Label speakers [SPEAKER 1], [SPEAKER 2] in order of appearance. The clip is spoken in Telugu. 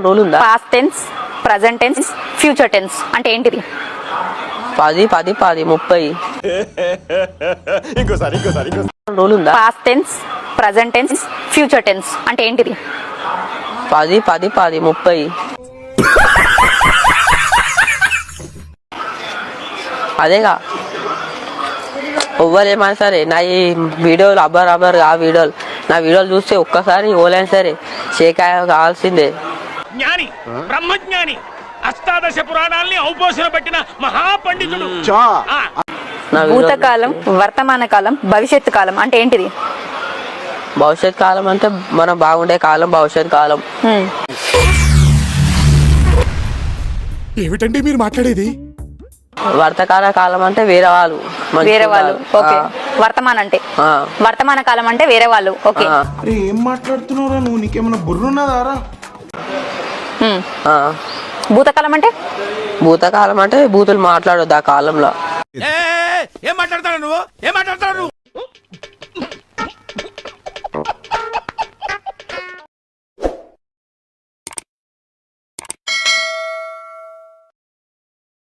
[SPEAKER 1] రూల్ ఉందా?
[SPEAKER 2] Past tense, present tense, future tense అంటే ఏంటిది?
[SPEAKER 1] 10 10 10 30.
[SPEAKER 3] ఇంకోసారి
[SPEAKER 1] రూల్ ఉందా?
[SPEAKER 2] Past tense, present tense, future tense అంటే ఏంటిది?
[SPEAKER 1] 10 10 10 30. అదేగా ఎవ్వరేమైనా సరే నా ఈ వీడియోలు అబ్బర్ ఆ వీడియోలు నా వీడియోలు చూస్తే ఒక్కసారి ఓలైనా సరే షేకాయ కావాల్సిందే.
[SPEAKER 4] జ్ఞాని, బ్రహ్మజ్ఞాని, అష్టాదశ పురాణాల్ని ఔపోసన పట్టిన మహాపండితుడు.
[SPEAKER 1] నా
[SPEAKER 2] భూతకాలం, వర్తమాన కాలం, భవిష్యత్తు కాలం అంటే ఏంటిది?
[SPEAKER 1] భవిష్యత్ కాలం అంటే మనం బాగుండే కాలం భవిష్యత్ కాలం.
[SPEAKER 3] ఏమిటండి మీరు మాట్లాడేది?
[SPEAKER 1] వర్తకాల కాలం అంటే వేరే వాళ్ళు
[SPEAKER 2] ఓకే. వర్తమాన అంటే వర్తమాన కాలం అంటే వేరే వాళ్ళు. ఓకే.
[SPEAKER 5] ఏం మాట్లాడుతున్నావురా నువ్వు? నీకేమైనా బుర్రున్నదారా?
[SPEAKER 2] భూతకాలం అంటే
[SPEAKER 1] భూతకాలం అంటే బూతులు మాట్లాడొద్దు ఆ కాలంలో.
[SPEAKER 4] ఏం మాట్లాడతాడు నువ్వు?